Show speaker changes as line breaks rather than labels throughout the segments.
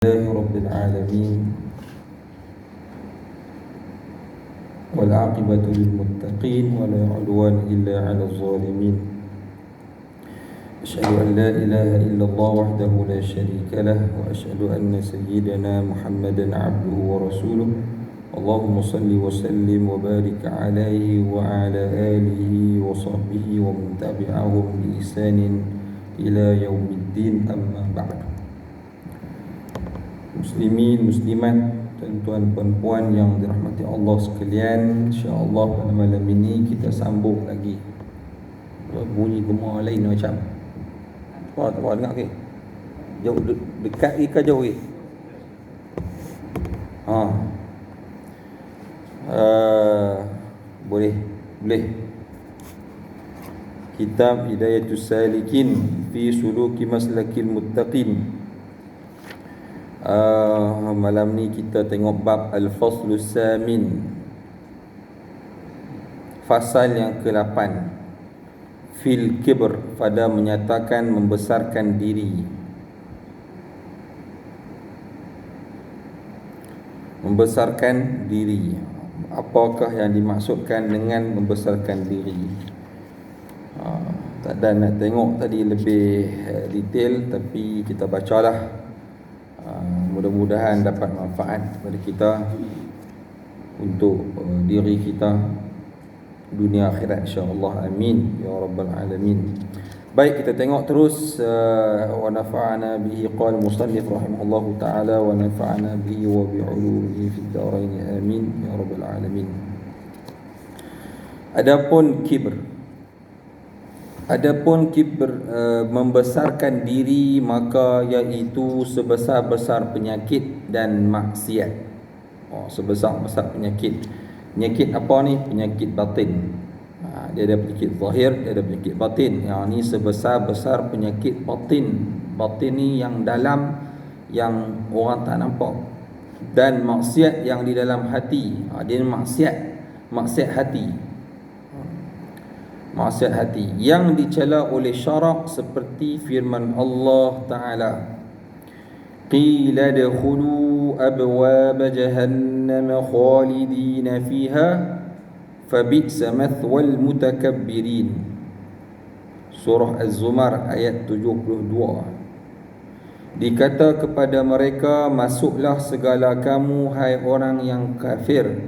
لله رب العالمين والعاقبة للمتقين ولا عدوان إلا على الظالمين. أشهد أن لا إله إلا الله وحده لا شريك له وأشهد أن سيدنا محمدا عبده ورسوله. اللهم صل وسلم وبارك عليه وعلى آله وصحبه ومن تبعهم بإحسان إلى يوم الدين. أما بعد. Muslimin, muslimat, tuan-tuan, puan-puan yang dirahmati Allah sekalian, insya-Allah pada malam ini kita sambung lagi. Bunyi gemar lain macam. Tak dengar ke? Jauh dekat ke jauh ke? Boleh. Kitab Hidayatus Salikin fi Suluki Maslakil Muttaqin. Malam ni kita tengok bab Al-Faslus Samin, fasal yang ke-8, Fil Kibr, pada menyatakan membesarkan diri. Membesarkan diri, apakah yang dimaksudkan dengan membesarkan diri? Tak ada nak tengok tadi lebih detail, tapi kita bacalah. Mudah-mudahan dapat manfaat kepada kita untuk diri kita dunia akhirat, insya-Allah. Amin ya rabbal alamin. Baik, kita tengok terus. Wa nafa'ana bihi, qala musannif rahimahullahu taala, wa nafa'ana bihi wa bi 'ulumihi fid dharain, amin ya rabbal alamin. Adapun kibr, membesarkan diri, maka iaitu sebesar-besar penyakit dan maksiat. Sebesar-besar penyakit. Penyakit apa ni? Penyakit batin. Dia ada penyakit zahir, dia ada penyakit batin. Yang ni sebesar-besar penyakit batin. Batin ni yang dalam, yang orang tak nampak. Dan maksiat yang di dalam hati. Dia maksiat hati. Maksiat hati yang dicela oleh syarak, seperti firman Allah Ta'ala, qila dakhulu abwab jahannam khalidina fiha fabi'sa mathwal mutakabbirin. Surah Az-Zumar ayat 72. Dikata kepada mereka, masuklah segala kamu, hai orang yang kafir,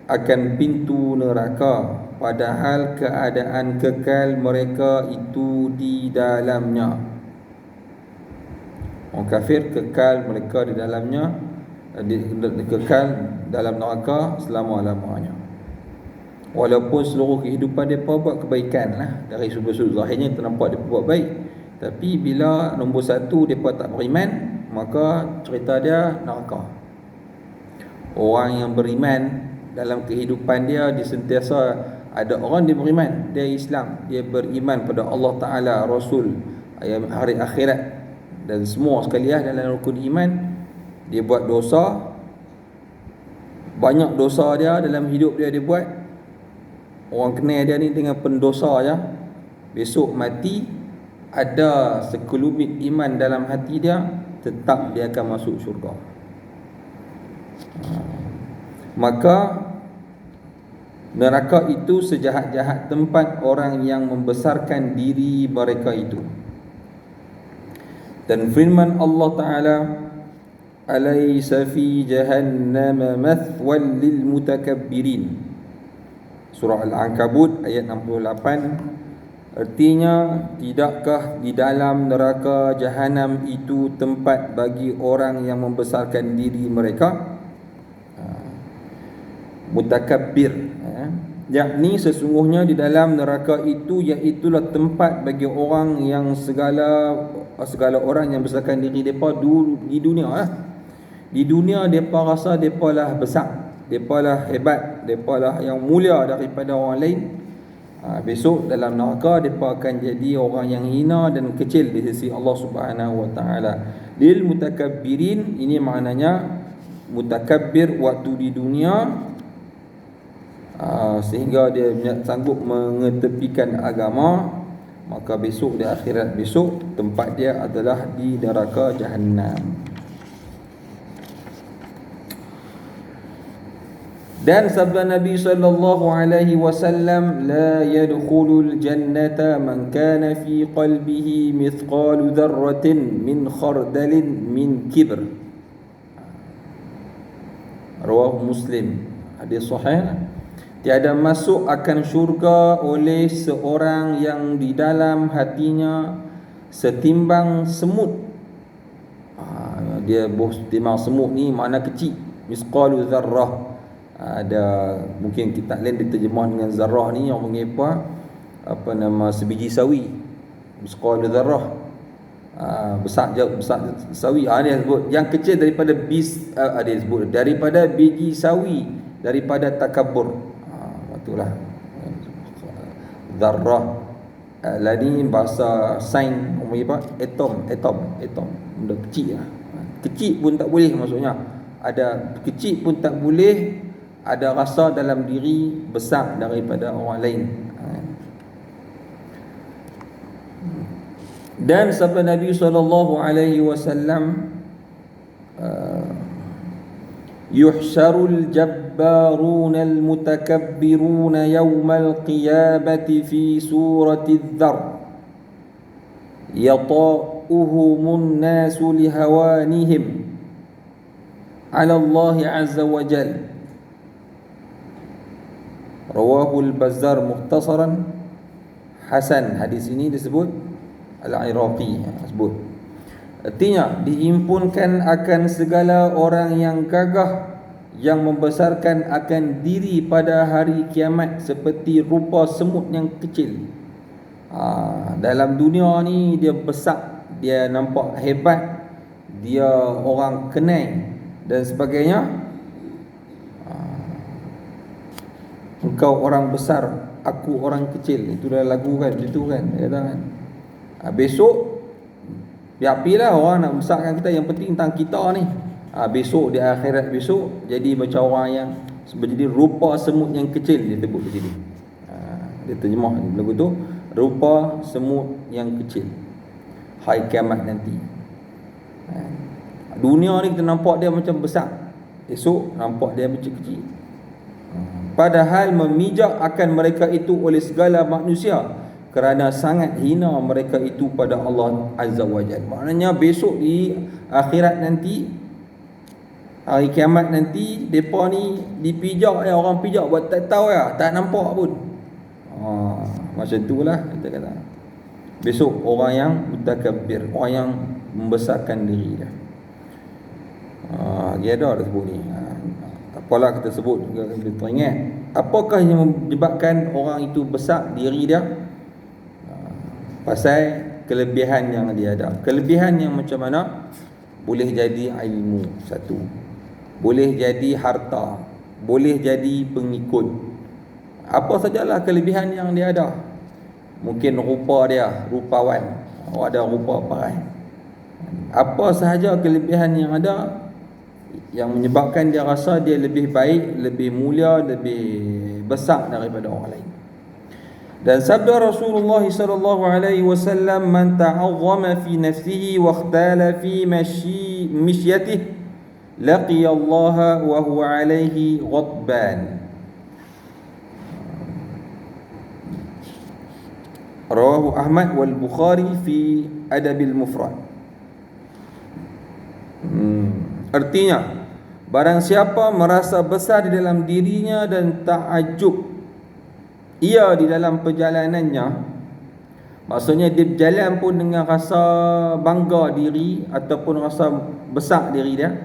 akan pintu neraka, padahal keadaan kekal mereka itu di dalamnya. Orang kafir kekal mereka di dalamnya, kekal dalam neraka selama-lamanya. Walaupun seluruh kehidupan mereka buat kebaikan lah, dari sudut zahirnya ternampak mereka buat baik, tapi bila nombor satu mereka tak beriman, maka cerita dia neraka. Orang yang beriman, dalam kehidupan dia sentiasa ada orang dia beriman, dia Islam, dia beriman pada Allah Ta'ala, Rasul, hari akhirat dan semua sekali dalam rukun iman. Dia buat dosa, banyak dosa dia dalam hidup dia buat. Orang kenal dia ni dengan pendosa je. Besok mati, ada sekelumit iman dalam hati dia, tetap dia akan masuk syurga. Maka neraka itu sejahat-jahat tempat orang yang membesarkan diri mereka itu. Dan firman Allah Ta'ala, alaysa fi jahannama mathwal lil mutakabbirin. Surah Al-Ankabut ayat 68. Artinya, tidakkah di dalam neraka jahanam itu tempat bagi orang yang membesarkan diri mereka? Mutakabbir, yakni sesungguhnya di dalam neraka itu iaitulah tempat bagi orang yang segala orang yang besarkan diri mereka di dunia. Di dunia mereka rasa mereka lah besar, mereka lah hebat, mereka lah yang mulia daripada orang lain. Besok dalam neraka mereka akan jadi orang yang hina dan kecil di sisi Allah Subhanahu Wa Taala. Lil mutakabbirin, ini maknanya mutakabbir waktu di dunia, sehingga dia sanggup mengetepikan agama, maka besok di akhirat besok tempat dia adalah di neraka Jahannam. Dan sabda Nabi sallallahu alaihi wasallam, la yadkhulul jannata man kana fi qalbihi mithqalu dzarratin min khardalin min kibr. Rawahu Muslim. Hadis sahih. Tiada masuk akan syurga oleh seorang yang di dalam hatinya setimbang semut. Dia timbang semut ni makna kecil, misqalu dzarrah. Ada mungkin kita lain diterjemah dengan zarrah ni yang panggil apa nama sebiji sawi, misqalu dzarrah. Besar sawi. Dia sebut yang kecil daripada dia sebut daripada biji sawi, daripada takabur. Itulah zarrah. Lani bahasa sains apa? Atom. Benda kecil lah. Kecil pun tak boleh, maksudnya ada kecil pun tak boleh ada rasa dalam diri besar daripada orang lain. Dan sabda Nabi sallallahu alaihi wasallam, yuhsyarul jabbarunal mutakabbiruna yawmal qiyamati fi surati dzar yata'uhumun nasu lihawanihim ala Allah azza wa jalla. Rawahul Bazzar mukhtasaran hasan. Hadis ini disebut Al-Iraqi sebut. Artinya dihimpunkan akan segala orang yang gagah, yang membesarkan akan diri pada hari kiamat seperti rupa semut yang kecil. Dalam dunia ni dia besar, dia nampak hebat, dia orang kenal dan sebagainya. Engkau orang besar, aku orang kecil. Itu dah lagu kan, itu kan, dia kata kan. Besok biar-biarlah orang nak besarkan kita, yang penting tentang kita ni. Besok di akhirat besok jadi macam orang yang jadi rupa semut yang kecil, dia sebut di sini. Dia terjemah lagu tu, rupa semut yang kecil hari kiamat nanti. Dunia ni kita nampak dia macam besar, esok nampak dia macam kecil. Padahal memijak akan mereka itu oleh segala manusia, kerana sangat hina mereka itu pada Allah Azza wa Jalla. Maknanya besok di akhirat nanti, hari kiamat nanti, mereka ni dipijak ya, orang pijak buat tak tahu ya, tak nampak pun. Macam itulah kita kata. Besok orang yang mutakabbir, orang yang membesarkan diri dia. Dia ada sebut ni. Apalah kita sebut, kita teringat apakah yang menyebabkan orang itu besar diri dia? Pasal kelebihan yang dia ada. Kelebihan yang macam mana? Boleh jadi ilmu satu, boleh jadi harta, boleh jadi pengikut. Apa sajalah kelebihan yang dia ada. Mungkin rupa dia rupawan, ada rupa paras. Apa sahaja kelebihan yang ada yang menyebabkan dia rasa dia lebih baik, lebih mulia, lebih besar daripada orang lain. Dan sabda Rasulullah sallallahu alaihi wasallam, man ta'azzama fi nafsihi wa ikhtala fi mishyatihi laqiya Allah wa huwa alaihi ghadban. Rawahu Ahmad wal Bukhari fi Adabil Mufrad. Artinya, barang siapa merasa besar di dalam dirinya dan ta'ajub ia di dalam perjalanannya, maksudnya dia berjalan pun dengan rasa bangga diri ataupun rasa besar diri dia,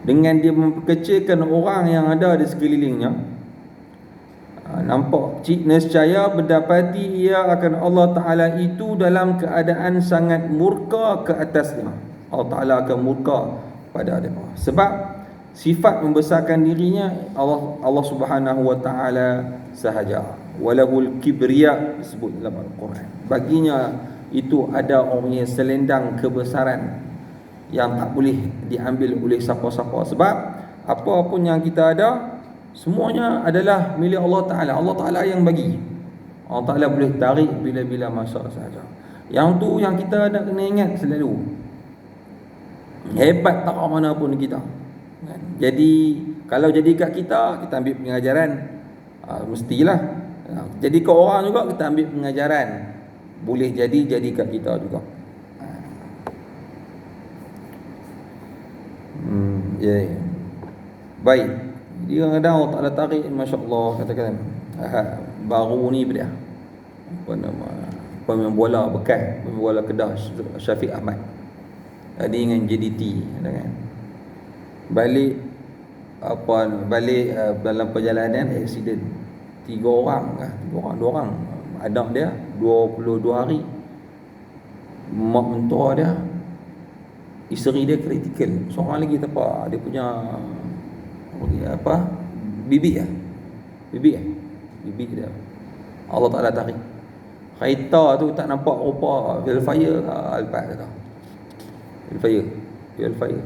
dengan dia memperkecilkan orang yang ada di sekelilingnya, nampak nescaya mendapati ia akan Allah Ta'ala itu dalam keadaan sangat murka ke atasnya. Allah Ta'ala akan murka pada mereka. Sebab sifat membesarkan dirinya Allah Subhanahu wa Ta'ala sahaja. Walahul kibriya disebut dalam Al-Quran. Baginya itu ada orang yang selendang kebesaran yang tak boleh diambil oleh siapa-siapa. Sebab apa pun yang kita ada, semuanya adalah milik Allah Ta'ala. Allah Ta'ala yang bagi. Allah Ta'ala boleh tarik bila-bila masa sahaja. Yang tu yang kita nak kena ingat selalu. Hebat tak mana pun kita, kan? Jadi kalau jadi kat kita ambil pengajaran, mestilah. Jadi kat orang juga kita ambil pengajaran. Boleh jadi kat kita juga. Ya. Baik. Dia kadang Allah Taala tarik, masya-Allah, katakan baru ni dia. Apa nama? Pemain bola bekas, pemain bola Kedah, Syafiq Ahmad. Dia dengan JDT, kan. Balik dalam perjalanan aksiden. 3 orang, 2 orang. Anak dia 22 hari. Mak mentua dia, isteri dia kritikal. Seorang lagi apa? Dia punya bibik dia. Allah Taala tarik. Kereta tu tak nampak rupa fuel fire, lepas kata. Fuel fire.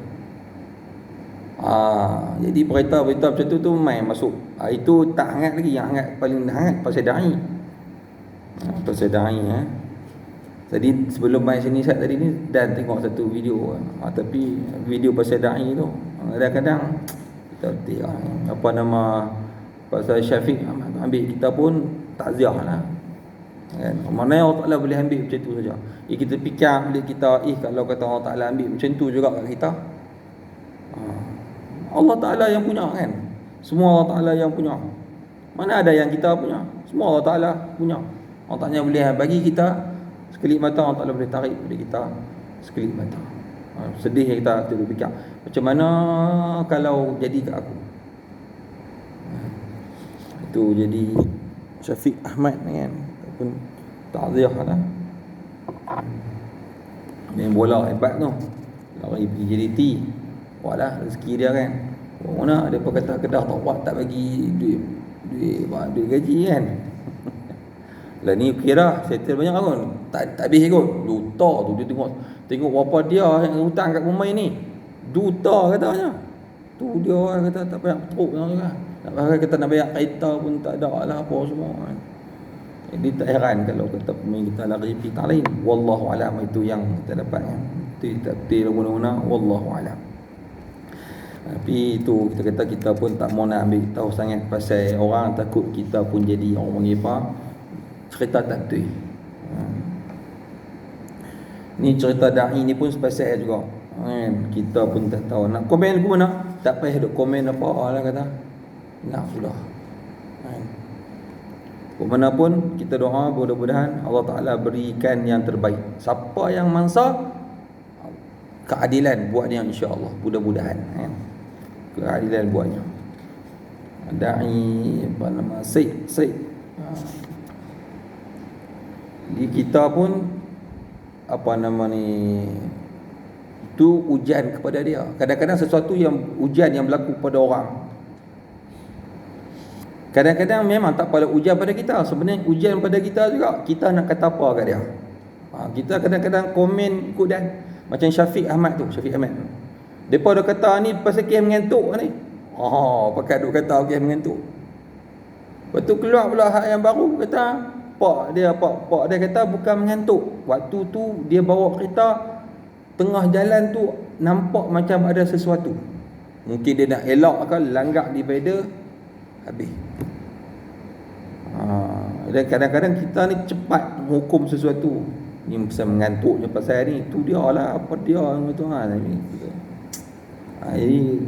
Jadi berita macam tu main masuk. Itu tak hangat lagi, yang hangat paling hangat pasal da'i. Jadi sebelum main sini Ustaz tadi ni dan tengok satu video. Tapi video pasal da'i tu kadang-kadang kita pasal Syafiq ambil kita pun takziah lah. Kan? Mana Allah Ta'ala boleh ambil macam tu saja. Kita fikir balik kita, kalau kata Allah Ta'ala ambil macam tu juga kat kita. Allah Ta'ala yang punya, kan. Semua Allah Ta'ala yang punya. Mana ada yang kita punya? Semua Allah Ta'ala punya. Allah Ta'ala boleh bagi kita sekelip mata, Allah Ta'ala boleh tarik pada kita sekelip mata. Sedih kita tu fikir, macam mana kalau jadi kat aku. Itu jadi Syafiq Ahmad, kan. Pun ta'ziah lah. Main bola hebat tu, lari pergi JDT. Walah rezeki dia, kan. Mana dia pun kata Kedah tak bagi duit gaji, kan. Lah ni kira settle banyak kan. Tak habis kot. Duta tu dia tengok berapa dia yang hutang kat pemain ni. Duta katanya. Tu dia kata tak payah teruk juga. Nak kata nak bayar kereta pun tak ada lah apa semua, kan. Jadi tak heran kalau kata pemain kita lari pergi tak lain. Wallahu alam, itu yang kita dapat, kan. Tak betul guna-guna, wallahu alam. Tapi itu kita kata kita pun tak mau nak ambil tahu sangat pasal orang, takut kita pun jadi orang panggil apa, cerita tak betul. Ni cerita da'i ni pun spesial juga, kan. Kita pun tak tahu nak komen ke mana, tak payah duk komen apa lah kata. Nak sudah, kan. Kemana pun kita doa mudah-mudahan Allah Ta'ala berikan yang terbaik. Siapa yang mangsa keadilan buatnya, insya-Allah, mudah-mudahan, kan. Keadilan buatnya. Da'i Syed. Di kita pun itu ujian kepada dia. Kadang-kadang sesuatu yang ujian yang berlaku pada orang, kadang-kadang memang tak pada ujian pada kita, sebenarnya ujian pada kita juga. Kita nak kata apa kat dia. Kita kadang-kadang komen ikut dan macam Syafiq Ahmad. Depa dah kata ni pasal kes mengantuk ni. Pakai duk kata kes mengantuk. Lepas tu keluar pula hak yang baru, kata pak dia kata bukan mengantuk. Waktu tu dia bawa kereta, tengah jalan tu nampak macam ada sesuatu. Mungkin dia nak elak ke, langgar divider, habis. Dan kadang-kadang kita ni cepat menghukum sesuatu. Ni pasal mengantuknya pasal ni, tu dia lah, apa dia gitu kan. Jadi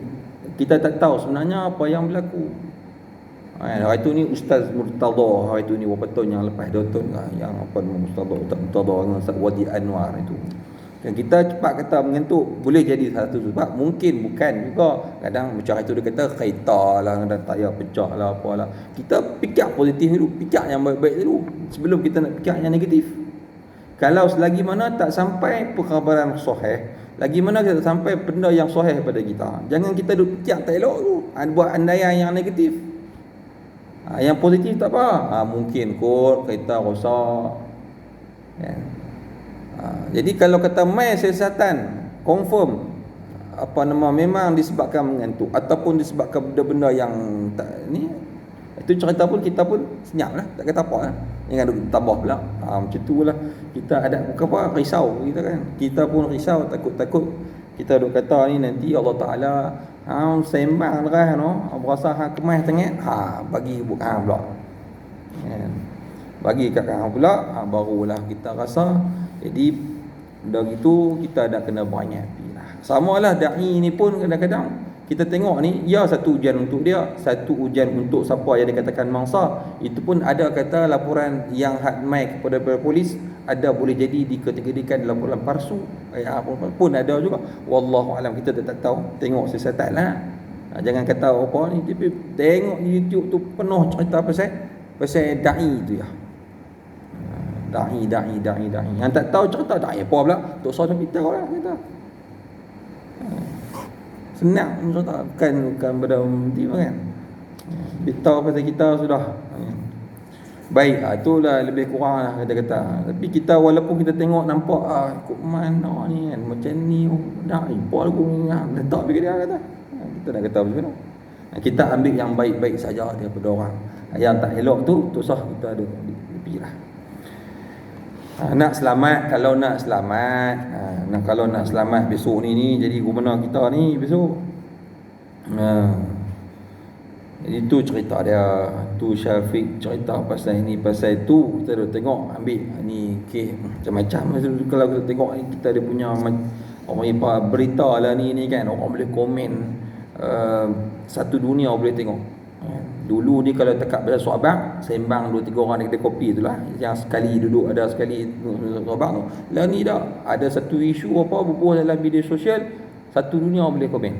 kita tak tahu sebenarnya apa yang berlaku. Hari tu ni Ustaz Murtada, hari tu ni berapa tahun yang lepas, 2 tahun lah, yang apa nama Ustaz Murtada dengan Ustaz Wadi Anwar itu. Dan kita cepat kata mengantuk, boleh jadi satu sebab, mungkin bukan juga. Kadang macam itu dia kata kereta lah, dan tayar pecah lah, apalah. Kita fikir positif dulu, fikir yang baik-baik dulu sebelum kita nak fikir yang negatif. Kalau selagi mana tak sampai perkhabaran sahih, lagi mana kita tak sampai benda yang sahih pada kita, jangan kita duk fikir tak elok tu, buat andaian yang negatif. Yang positif tak apa, mungkin kot kereta rosak, kan. Jadi kalau kata mai siasatan confirm memang disebabkan mengantuk ataupun disebabkan benda-benda yang tak ni, itu cerita pun kita pun senyap lah, tak kata apa lah. Jangan duk tambah pula. Macam tu lah. Kita ada risau kita, kan. Kita pun risau, takut Kita duk kata ni nanti Allah Taala sembang dah no, berasa hang kemas tengah, bagi buat hang pula. Kan? Bagi kat hang pula, barulah kita rasa. Jadi dah gitu kita dah kena beringat lah. Samalah dai ni pun kadang-kadang kita tengok ni, ya satu ujian untuk dia, satu ujian untuk siapa yang dikatakan mangsa. Itu pun ada kata laporan yang had mai kepada polis, ada boleh jadi dikategorikan laporan palsu. Pun ada juga. Wallahu alam, kita tak tahu. Tengok siasatan lah. Jangan kata apa ni, tapi tengok di YouTube tu penuh cerita pasal dai tu ya. Dai. Yang tak tahu cerita dai apa pula, tok so nak beritahu lah kita. Senang cerita, bukan benda nanti kan. Beritahu pasal kita sudah. Baik, itulah lebih kurang lah kata-kata. Tapi kita walaupun kita tengok nampak kok mana ni kan, macam ni dah apa aku letak pergi dia kata. Kita nak kata macam mana? Kita ambil yang baik-baik saja daripada orang. Yang tak elok tu sah kita ada lebih lah. Nak selamat, kalau nak selamat besok ni jadi gubernur kita ni besok. Jadi tu cerita dia, tu Syafiq cerita pasal ini pasal tu. Kita dah tengok ambil ni macam-macam. Kalau kita tengok ni, kita ada punya orang berita lah ni kan, orang boleh komen, satu dunia boleh tengok. Dulu ni kalau tekak pada sahabat, sembang 2-3 orang dekat kopi itulah, yang sekali duduk ada sekali sahabat tu. Lah ni dah ada satu isu apa berbual dalam media sosial, satu dunia boleh komen.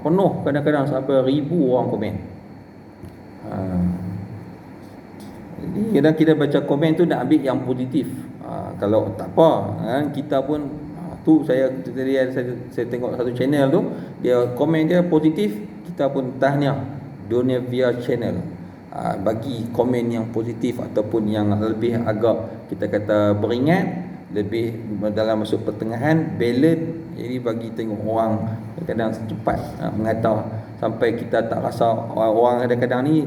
Penuh kadang-kadang sampai 1000 orang komen. Jadi kadang kita baca komen tu nak ambil yang positif. Kalau tak apa kita pun tu saya tengok satu channel tu, dia komen dia positif, kita pun tahniah Dunia via channel, bagi komen yang positif ataupun yang lebih agak kita kata beringat, lebih dalam masuk pertengahan, balance. Jadi bagi tengok orang kadang-kadang secepat mengata sampai kita tak rasa. Orang kadang-kadang ni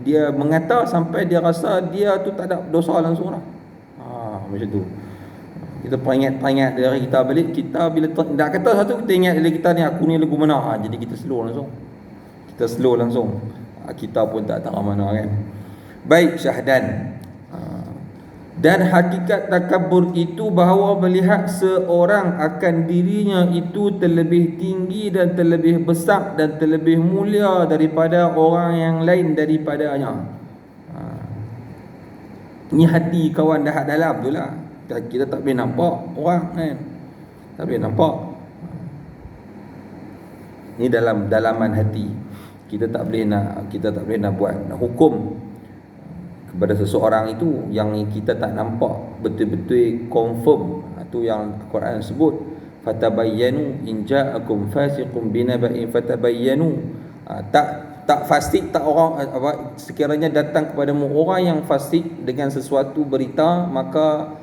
dia mengata sampai dia rasa dia tu tak ada dosa langsung lah. Macam tu. Kita peringat dari kita balik, kita bila nak kata satu, kita ingat dari kita ni, aku ni lagu mana. Jadi kita slow langsung. Kita pun tak tahu mana kan. Baik, Syahdan. Dan hakikat takabur itu bahawa melihat seorang akan dirinya itu terlebih tinggi dan terlebih besar dan terlebih mulia daripada orang yang lain daripadanya. Ni hati kawan dah dalam tu lah. Kita tak boleh nampak orang kan. Tak boleh nampak. Ni dalam dalaman hati. Kita tak boleh nak buat, nak hukum kepada seseorang itu yang kita tak nampak betul-betul confirm. Itu yang Al-Quran sebut, fatabayyanu in ja'akum fasiqun binaba'in fatabayyanu. Tak fasik, tak orang sekiranya datang kepadamu orang yang fasik dengan sesuatu berita, maka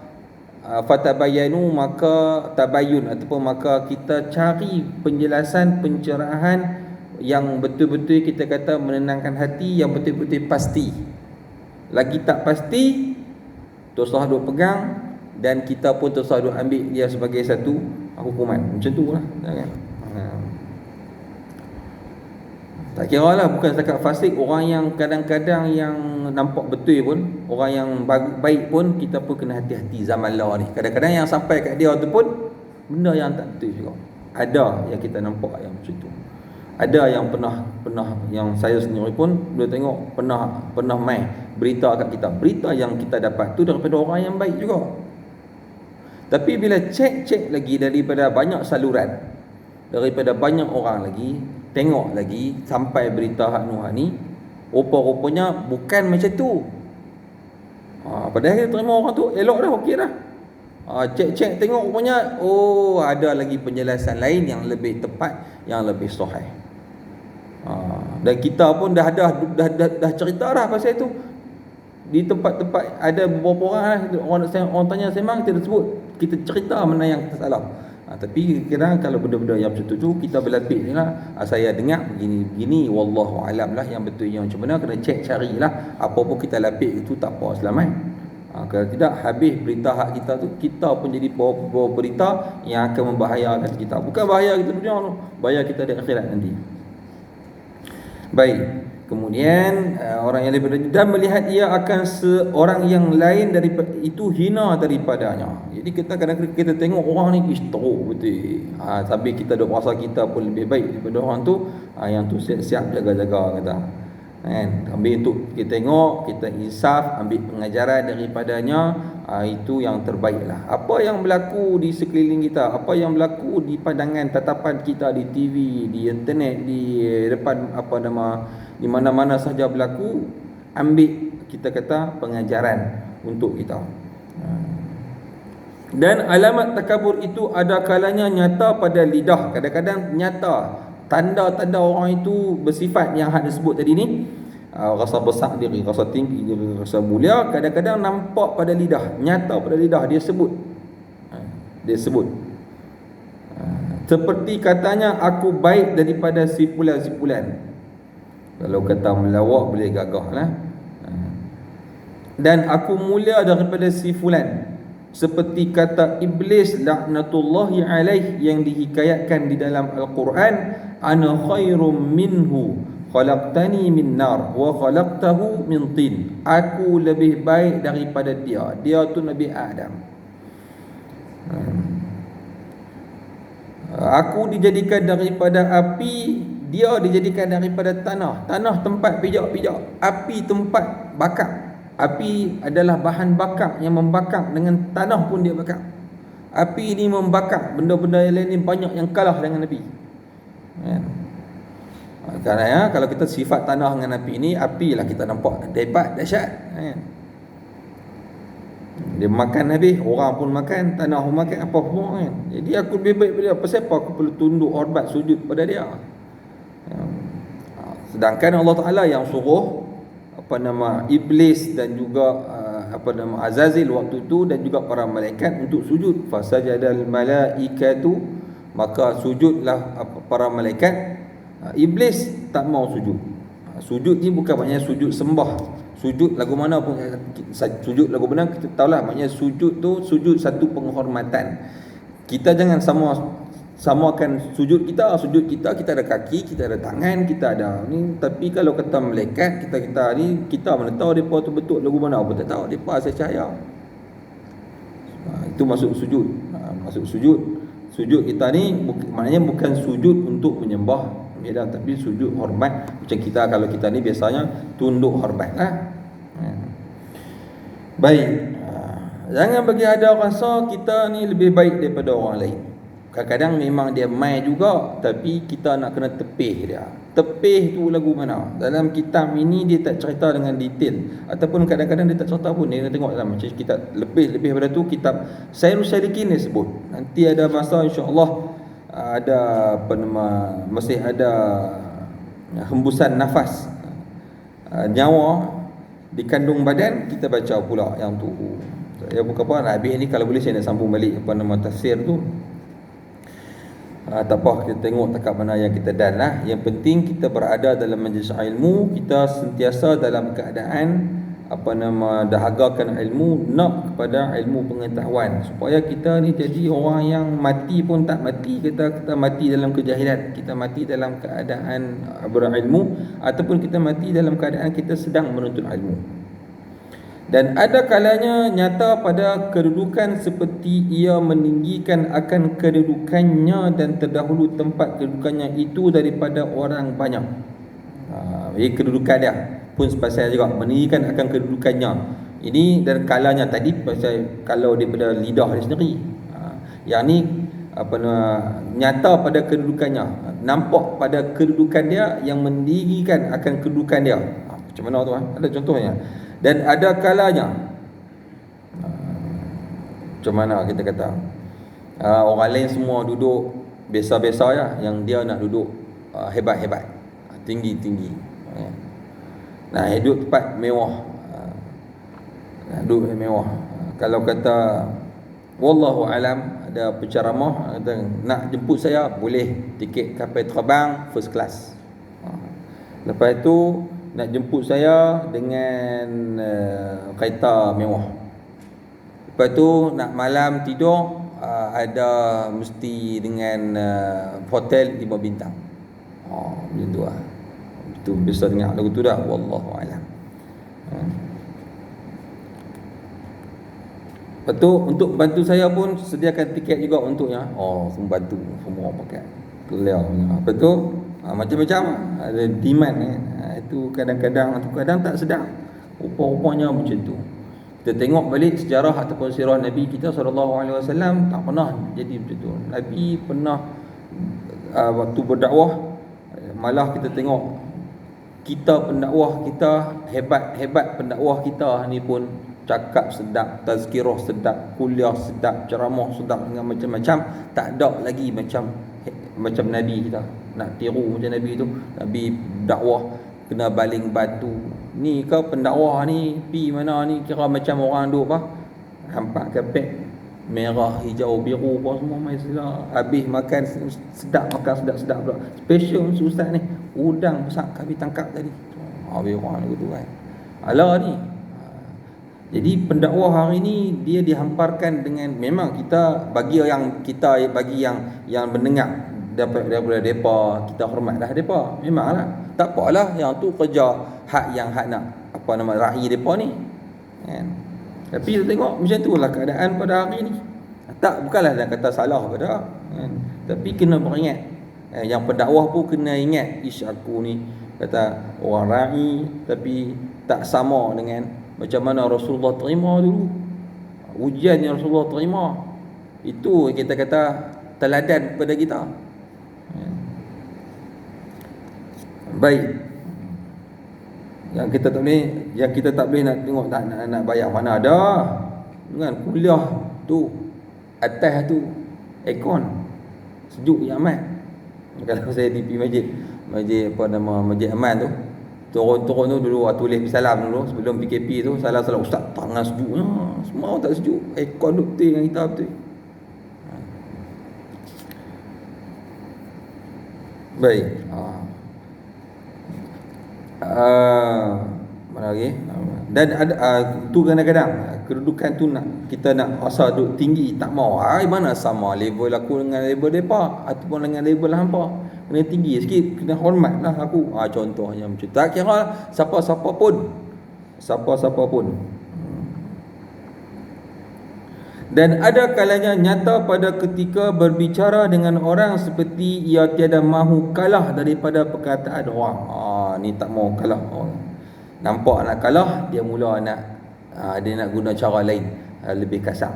fatabayyanu, maka tabayyun ataupun maka kita cari penjelasan, pencerahan yang betul-betul kita kata menenangkan hati, yang betul-betul pasti. Lagi tak pasti, teruslah duk pegang, dan kita pun teruslah duk ambil dia sebagai satu hukuman. Macam tu lah kan? Tak kira lah, bukan setakat fasik, orang yang kadang-kadang yang nampak betul pun, orang yang baik pun, kita pun kena hati-hati zaman lah ni. Kadang-kadang yang sampai kat dia tu pun benda yang tak betul juga. Ada yang kita nampak yang macam tu. Ada yang pernah yang saya sendiri pun boleh tengok, pernah mai berita kat kita. Berita yang kita dapat tu daripada orang yang baik juga. Tapi bila cek lagi daripada banyak saluran, daripada banyak orang lagi, tengok lagi sampai berita hak Nuh ni, rupa-rupanya bukan macam tu. Padahal kita terima orang tu elok dah, okey dah. Cek tengok rupanya ada lagi penjelasan lain yang lebih tepat, yang lebih sahih. Dan kita pun dah cerita dah pasal itu. Di tempat-tempat ada beberapa orang tanya sembang, kita sebut, kita cerita mana yang salah. Tapi kadang kalau benda-benda yang macam tu kita berlapik ni lah, saya dengar begini wallahu alam lah yang betul yang macam mana, kena cek carilah. Apa pun kita lapik itu tak apa selamat. Kalau tidak, habis berita hak kita tu, kita pun jadi bawa berita yang akan membahayakan kita. Bukan bahaya kita dunia tu, bahaya kita di akhirat nanti. Baik. Kemudian orang yang daripada dan melihat ia akan seorang yang lain daripada itu hina daripadanya. Jadi kita kadang-kadang kita tengok orang ni teruk betul. Tapi kita dah rasa kita pun lebih baik daripada orang tu. Yang tu siap-siap jaga-jaga kata. Kan? Ambil untuk kita tengok, kita insaf, ambil pengajaran daripadanya. Itu yang terbaiklah. Apa yang berlaku di sekeliling kita, apa yang berlaku di pandangan tatapan kita di TV, di internet, di depan di mana-mana saja berlaku, ambil kita kata pengajaran untuk kita. Dan alamat takabur itu ada kalanya nyata pada lidah. Kadang-kadang nyata tanda-tanda orang itu bersifat yang hak disebut tadi ni, rasa besar diri, rasa tinggi diri, rasa mulia, kadang-kadang nampak pada lidah, nyata pada lidah, dia sebut. Seperti katanya, aku baik daripada si fulan. Kalau kata melawak boleh gagah lah. Dan aku mulia daripada si fulan, seperti kata iblis laknatullahi alaih yang dihikayatkan di dalam Al-Quran, ana khairum minhu khalaqtani min nar wa khalaqtahu min tin. Aku lebih baik daripada dia. Dia tu Nabi Adam. Aku dijadikan daripada api, dia dijadikan daripada tanah. Tanah tempat pijak-pijak, api tempat bakar. Api adalah bahan bakar yang membakar, dengan tanah pun dia bakar. Api ni membakar, benda-benda yang lain ni banyak yang kalah dengan api. Kerana kalau kita sifat tanah dengan api ni, api lah kita nampak hebat, dahsyat. Dia makan habis, orang pun makan, tanah pun makan, apa pun kan. Jadi aku lebih baik daripada dia. Pasal apa aku perlu tunduk hormat sujud pada dia? Sedangkan Allah Ta'ala yang suruh iblis dan juga Azazil waktu itu, dan juga para malaikat untuk sujud. Fasajadal malaikatu, maka sujudlah para malaikat. Iblis tak mau sujud. Sujud ni bukan maknanya sujud sembah, sujud lagu mana pun, sujud lagu mana kita tahulah, maknanya sujud tu sujud satu penghormatan. Kita jangan samakan sujud kita ada kaki, kita ada tangan, kita ada ni. Tapi kalau kata malaikat, kita ni, kita mana tahu depa tu betul lagu mana pun tak tahu, depa saya cahaya. Itu masuk sujud. Masuk sujud. Sujud kita ni maknanya bukan sujud untuk menyembah, tapi sujud hormat. Macam kita, kalau kita ni biasanya tunduk hormat lah. Baik. Jangan bagi ada rasa kita ni lebih baik daripada orang lain. Kadang-kadang memang dia mai juga, tapi kita nak kena tepih dia. Tepih tu lagu mana? Dalam kitab ini dia tak cerita dengan detail, ataupun kadang-kadang dia tak cerita pun. Dia tengok dalam macam kitab lebih pada tu, kitab Sairus Salikin dia sebut. Nanti ada masa insya-Allah ada masih ada hembusan nafas, nyawa di kandung badan, kita baca pula yang tu. Ya bukan apa, habis ni kalau boleh saya nak sambung balik tafsir tu. Tak apa, kita tengok takat mana yang kita dan lah. Yang penting kita berada dalam majlis ilmu, kita sentiasa dalam keadaan dahagakan ilmu, nak kepada ilmu pengetahuan, supaya kita ni jadi orang yang mati pun tak mati, kita mati dalam kejahilan, kita mati dalam keadaan berilmu, ataupun kita mati dalam keadaan kita sedang menuntut ilmu. Dan ada kalanya nyata pada kedudukan seperti ia meninggikan akan kedudukannya dan terdahulu tempat kedudukannya itu daripada orang banyak. Kedudukan dia pun sepasal juga meninggikan akan kedudukannya. Ini dan kalanya tadi pasal kalau daripada lidah dia sendiri. Yang ni nyata pada kedudukannya, nampak pada kedudukan dia yang meninggikan akan kedudukan dia. Macam mana tu? Ada contohnya. Dan ada kalanya macam mana kita kata, orang lain semua duduk biasa-biasa ya, yang dia nak duduk hebat-hebat, tinggi-tinggi. Nah, duduk tempat mewah, duduk mewah. Kalau kata wallahu alam, ada penceramah kata nak jemput saya, boleh, tiket kapal terbang first class. Lepas tu nak jemput saya dengan kereta mewah. Lepas tu nak malam tidur ada mesti dengan hotel 5 bintang. Macam tu lah. Itu bisa dengar lagu tu dah. Wallahu a'lam. Lepas tu untuk bantu saya pun sediakan tiket juga untuknya. Bantu semua pakai. Clear. Lepas tu macam-macam ada demand itu kadang-kadang tak sedap. Rupa-rupanya macam tu. Kita tengok balik sejarah ataupun sirah Nabi kita SAW tak pernah jadi macam tu. Nabi pernah waktu berdakwah, malah kita tengok kita pendakwah kita hebat pendakwah kita ni pun cakap sedap, tazkirah sedap, kuliah sedap, ceramah sedap dengan macam-macam, tak ada lagi macam Nabi kita. Nak tiru macam Nabi tu, Nabi dakwah kena baling batu. Ni kau pendakwah ni pi mana ni kira macam orang duk apa? Hampak kapek merah, hijau, biru apa semua mai sila. Habis makan sedap, makan sedap-sedap pula. Special ustaz ni udang besar kami tangkap tadi. Habis orang gitu kan. Alah ni. Jadi pendakwah hari ni dia dihamparkan dengan, memang kita bagi yang mendengar daripada depa, kita hormatlah depa. Memanglah. Tak apalah yang tu kerja hak nak raih depa ni. Kan? Tapi kita tengok macam itulah keadaan pada hari ni. Bukanlah nak kata salah pada, kan? Tapi kena beringat. Yang pendakwah pun kena ingat, aku ni kata orang raih tapi tak sama dengan macam mana Rasulullah terima dulu. Ujian yang Rasulullah terima, itu kita kata teladan kepada kita. Baik. Yang kita tak boleh nak tengok nak bayar mana ada. Dengan kuliah tu atas tu aircon sejuk yang amat. Kalau saya di masjid Masjid Aman tu, turun tu dulu tulis salam dulu sebelum PKP tu, salam ustaz, tangan sejuknya, semua tak sejuk, aircon duk betul dengan kita betul. Baik. Mana lagi? Dan ada tu kadang-kadang kedudukan tu kita nak rasa duk tinggi, tak mau. Mana sama level aku dengan level depa ataupun dengan level hampa. Kena tinggi sikit, kena hormatlah aku. Contohnya macam tu. Tak kira siapa-siapa pun. Dan ada kalanya nyata pada ketika berbicara dengan orang seperti ia tiada mahu kalah daripada perkataan orang. Ni tak mau kalah orang. Nampak nak kalah, dia mula dia nak guna cara lain, lebih kasar.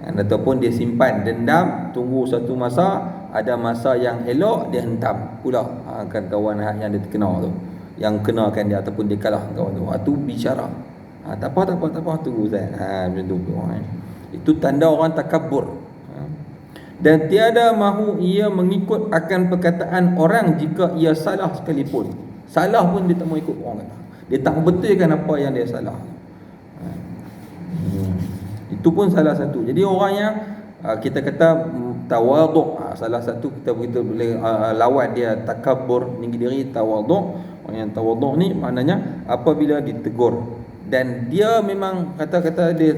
Ataupun dia simpan dendam, tunggu satu masa, ada masa yang elok dia hentam pula kan kawan yang dia terkena tu, yang kenakan dia ataupun dia kalah kawan tu. Tu bicara. Tak apa tunggu saya. Macam tu. Itu tanda orang takabur. Dan tiada mahu ia mengikut akan perkataan orang jika ia salah sekalipun. Salah pun dia tak mau ikut orang kata. Dia tak betulkan apa yang dia salah. Itu pun salah satu. Jadi orang yang kita kata tawaduk, salah satu kita boleh lawan dia takabur, tinggi diri, tawaduk. Orang yang tawaduk ni maknanya apabila ditegur dan dia memang kata-kata dia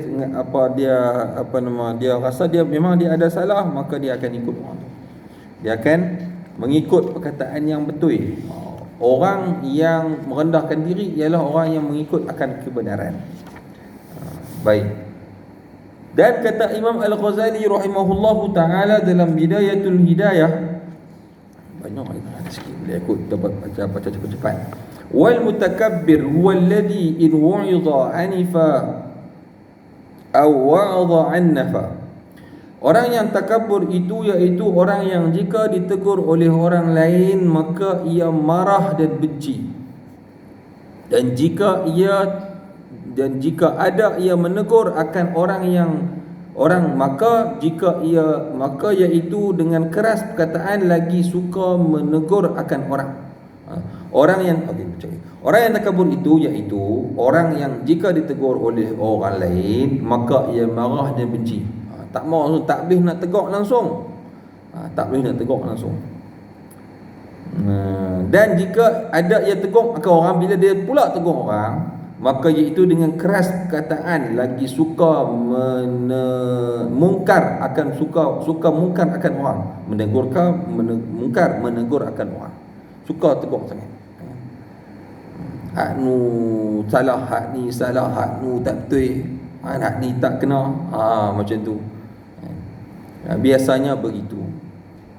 dia rasa dia memang dia ada salah, maka dia akan ikut orang tu. Dia akan mengikut perkataan yang betul. Orang yang merendahkan diri ialah orang yang mengikut akan kebenaran. Baik. Dan kata Imam Al-Ghazali rahimahullahu ta'ala dalam Bidayatul Hidayah, banyak sikit boleh ikut dapat baca cepat-cepat. Wal mutakabbir huwa alladhi in wu'idha anifa aw wa'adha annafa. Orang yang takabur itu iaitu orang yang jika ditegur oleh orang lain maka ia marah dan benci. Dan jika ada ia menegur akan maka iaitu dengan keras perkataan lagi suka menegur akan orang. Orang yang takabur itu iaitu orang yang jika ditegur oleh orang lain maka ia marah dan benci. Tak mau, tak boleh nak tegur langsung. Dan jika ada ia tegur, maka orang bila dia pula tegur orang, maka iaitu dengan keras perkataan lagi suka mungkar akan suka mungkar akan orang, menegur akan orang, suka tegur sangat. Hak nu salah, hak ni salah, hak nu tak betul, hak ni tak kena, macam tu. Biasanya begitu,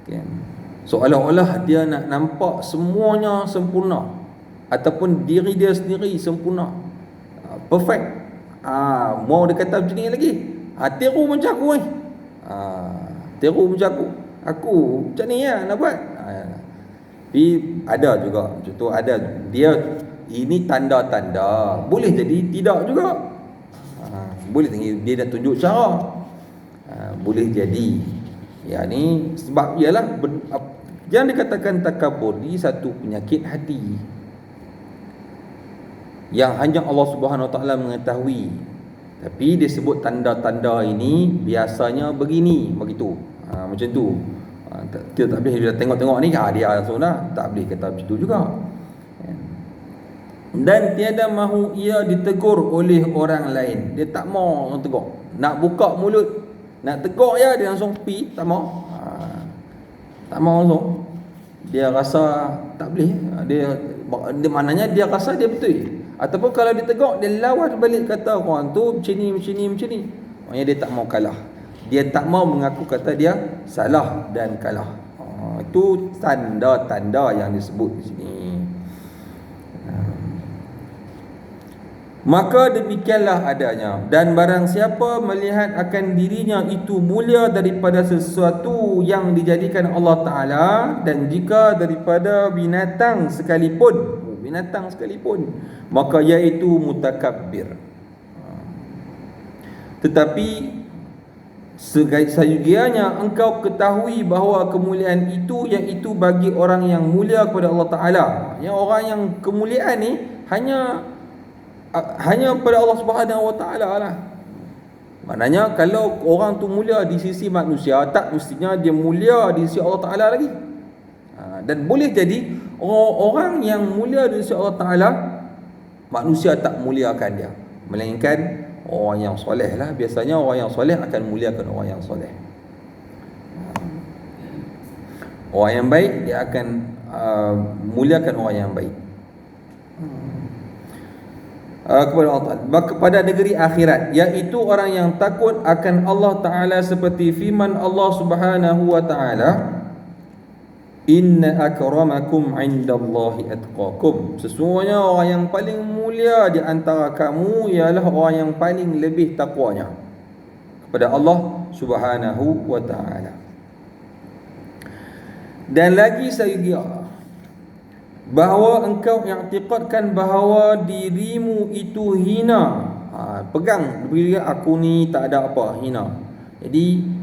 kan? Seolah-olah dia nak nampak semuanya sempurna, ataupun diri dia sendiri sempurna, perfect. Mau dia kata macam ni lagi, tiru macam aku ni, tiru macam aku macam ni lah nak buat. Tapi ada juga macam tu, ada dia ini tanda-tanda, boleh jadi tidak juga. Boleh dia dah tunjuk cara, boleh jadi ya ni sebab ialah yang dikatakan takabur ni satu penyakit hati yang hanya Allah Subhanahu Wa Taala mengetahui. Tapi dia sebut tanda-tanda ini biasanya begini, begitu. Macam tu. Dia tak boleh dia tengok-tengok ni dia langsung dah, tak boleh kata macam tu juga. Dan tiada mahu ia ditegur oleh orang lain. Dia tak mau orang tegur. Nak buka mulut, nak tegur dia langsung pi, tak mau. Tak mau langsung. Dia rasa tak boleh. Dia maknanya dia rasa dia betul. Ataupun kalau ditegur, dia lawan balik kata orang tu macam ni. Maknanya dia tak mau kalah. Dia tak mau mengaku kata dia salah dan kalah. Itu tanda-tanda yang disebut di sini. Maka demikianlah adanya. Dan barang siapa melihat akan dirinya itu mulia daripada sesuatu yang dijadikan Allah Ta'ala, dan jika daripada binatang sekalipun, maka iaitu mutakabbir. Tetapi seyogianya engkau ketahui bahawa kemuliaan itu iaitu bagi orang yang mulia kepada Allah Ta'ala. Yang orang yang kemuliaan ni hanya pada Allah Subhanahu Wa Taala lah. Maknanya kalau orang tu mulia di sisi manusia, tak mestinya dia mulia di sisi Allah Taala lagi. Dan boleh jadi orang yang mulia di sisi Allah Taala, manusia tak muliakan dia, melainkan orang yang soleh lah. Biasanya orang yang soleh akan muliakan orang yang soleh. Orang yang baik dia akan muliakan orang yang baik. Kepada Allah Ta'ala, kepada negeri akhirat, iaitu orang yang takut akan Allah Ta'ala, seperti firman Allah Subhanahu Wa Ta'ala, inna akramakum indallahi atqakum, sesungguhnya orang yang paling mulia di antara kamu ialah orang yang paling lebih takwanya kepada Allah Subhanahu Wa Ta'ala. Dan lagi saya bahawa engkau i'tiqadkan bahawa dirimu itu hina. Pegang, aku ni tak ada apa, hina. Jadi